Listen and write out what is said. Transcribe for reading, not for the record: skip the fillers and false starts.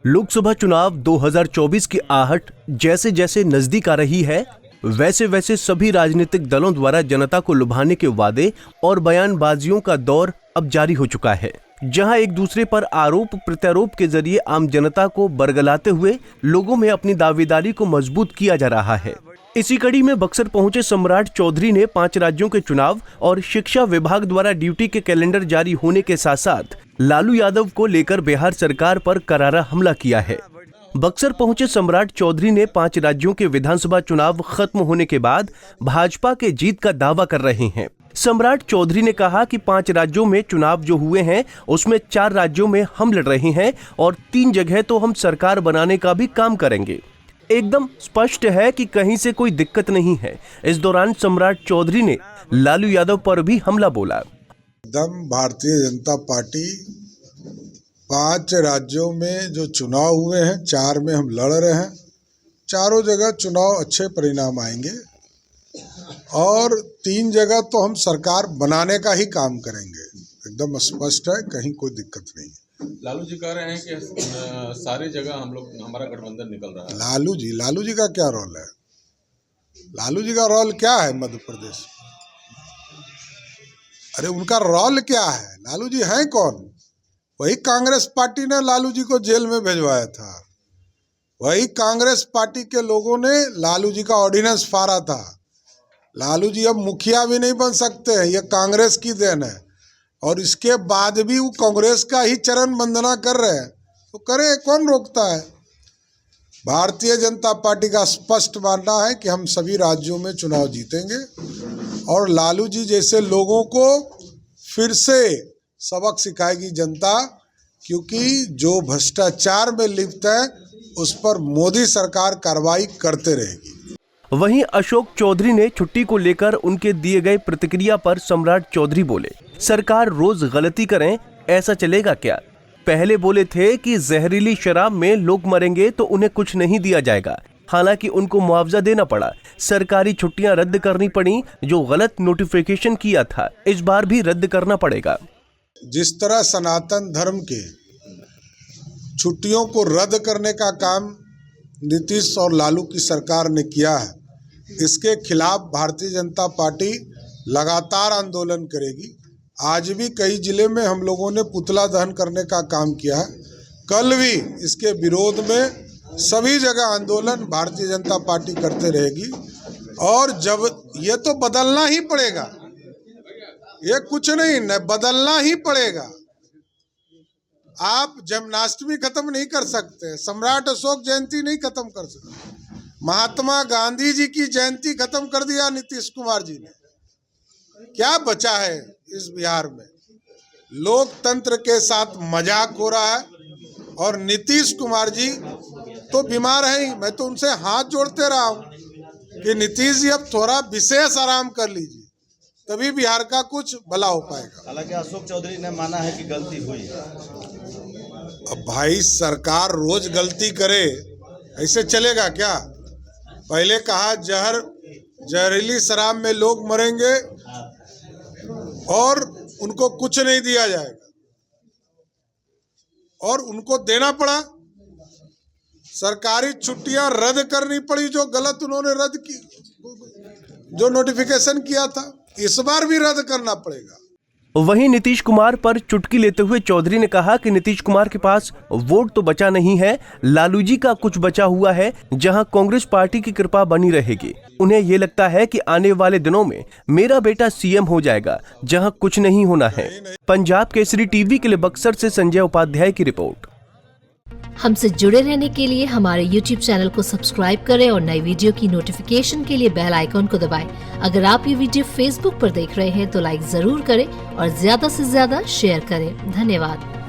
लोकसभा चुनाव 2024 की आहट जैसे जैसे नजदीक आ रही है, वैसे वैसे सभी राजनीतिक दलों द्वारा जनता को लुभाने के वादे और बयानबाजियों का दौर अब जारी हो चुका है, जहां एक दूसरे पर आरोप प्रत्यारोप के जरिए आम जनता को बरगलाते हुए लोगों में अपनी दावेदारी को मजबूत किया जा रहा है। इसी कड़ी में बक्सर पहुंचे सम्राट चौधरी ने 5 राज्यों के चुनाव और शिक्षा विभाग द्वारा ड्यूटी के कैलेंडर जारी होने के साथ साथ लालू यादव को लेकर बिहार सरकार पर करारा हमला किया है। बक्सर पहुंचे सम्राट चौधरी ने 5 राज्यों के विधानसभा चुनाव खत्म होने के बाद भाजपा के जीत का दावा कर रहे हैं। सम्राट चौधरी ने कहा कि 5 राज्यों में चुनाव जो हुए हैं उसमें 4 राज्यों में हम लड़ रहे हैं और 3 जगह तो हम सरकार बनाने का भी काम करेंगे। एकदम स्पष्ट है कि कहीं से कोई दिक्कत नहीं है। इस दौरान सम्राट चौधरी ने लालू यादव पर भी हमला बोला। एकदम भारतीय जनता पार्टी 5 राज्यों में जो चुनाव हुए हैं 4 में हम लड़ रहे हैं, चारों जगह चुनाव अच्छे परिणाम आएंगे और 3 जगह तो हम सरकार बनाने का ही काम करेंगे। एकदम स्पष्ट है, कहीं कोई दिक्कत नहीं है। लालू जी कह रहे हैं कि सारी जगह हमारा गठबंधन निकल रहा है। लालू जी का क्या रोल है? लालू जी का रोल क्या है मध्य प्रदेश? अरे उनका रोल क्या है? लालू जी हैं कौन? वही कांग्रेस पार्टी ने लालू जी को जेल में भिजवाया था, वही कांग्रेस पार्टी के लोगों ने लालू जी का ऑर्डिनेंस फाड़ा था। लालू जी अब मुखिया भी नहीं बन सकते हैं, ये कांग्रेस की देन है और इसके बाद भी वो कांग्रेस का ही चरण वंदना कर रहे हैं, तो करे, कौन रोकता है? भारतीय जनता पार्टी का स्पष्ट मानना है कि हम सभी राज्यों में चुनाव जीतेंगे और लालू जी जैसे लोगों को फिर से सबक सिखाएगी जनता, क्योंकि जो भ्रष्टाचार में लिप्त है उस पर मोदी सरकार कार्रवाई करते रहेगी। वहीं अशोक चौधरी ने छुट्टी को लेकर उनके दिए गए प्रतिक्रिया पर सम्राट चौधरी बोले, सरकार रोज गलती करें, ऐसा चलेगा क्या? पहले बोले थे कि जहरीली शराब में लोग मरेंगे तो उन्हें कुछ नहीं दिया जाएगा, हालांकि उनको मुआवजा देना पड़ा। सरकारी छुट्टियां रद्द करनी पड़ी, जो गलत नोटिफिकेशन किया था इस बार भी रद्द करना पड़ेगा। जिस तरह सनातन धर्म के छुट्टियों को रद्द करने का काम नीतीश और लालू की सरकार ने किया है, इसके खिलाफ भारतीय जनता पार्टी लगातार आंदोलन करेगी। आज भी कई जिले में हम लोगों ने पुतला दहन करने का काम किया है, कल भी इसके विरोध में सभी जगह आंदोलन भारतीय जनता पार्टी करते रहेगी। और जब ये तो बदलना ही पड़ेगा, ये कुछ नहीं न बदलना ही पड़ेगा। आप जन्माष्टमी खत्म नहीं कर सकते, सम्राट अशोक जयंती नहीं खत्म कर सकते, महात्मा गांधी जी की जयंती खत्म कर दिया नीतीश कुमार जी ने। क्या बचा है इस बिहार में? लोकतंत्र के साथ मजाक हो रहा है और नीतीश कुमार जी तो बीमार है ही। मैं तो उनसे हाथ जोड़ते रहा हूँ कि नीतीश जी अब थोड़ा विशेष आराम कर लीजिए, तभी बिहार का कुछ भला हो पाएगा। हालांकि अशोक चौधरी ने माना है कि गलती हुई है। अब भाई सरकार रोज गलती करे, ऐसे चलेगा क्या? पहले कहा जहरीली शराब में लोग मरेंगे और उनको कुछ नहीं दिया जाएगा और उनको देना पड़ा। सरकारी छुट्टियां रद्द करनी पड़ी, जो गलत उन्होंने रद्द की, जो नोटिफिकेशन किया था, इस बार भी रद्द करना पड़ेगा। वहीं नीतीश कुमार पर चुटकी लेते हुए चौधरी ने कहा कि नीतीश कुमार के पास वोट तो बचा नहीं है, लालू जी का कुछ बचा हुआ है, जहां कांग्रेस पार्टी की कृपा बनी रहेगी। उन्हें ये लगता है कि आने वाले दिनों में मेरा बेटा सीएम हो जाएगा, जहां कुछ नहीं होना है। पंजाब केसरी टीवी के लिए बक्सर से संजय उपाध्याय की रिपोर्ट। हमसे जुड़े रहने के लिए हमारे YouTube चैनल को सब्सक्राइब करें और नई वीडियो की नोटिफिकेशन के लिए बेल आइकॉन को दबाएं। अगर आप ये वीडियो Facebook पर देख रहे हैं तो लाइक जरूर करें और ज्यादा से ज्यादा शेयर करें। धन्यवाद।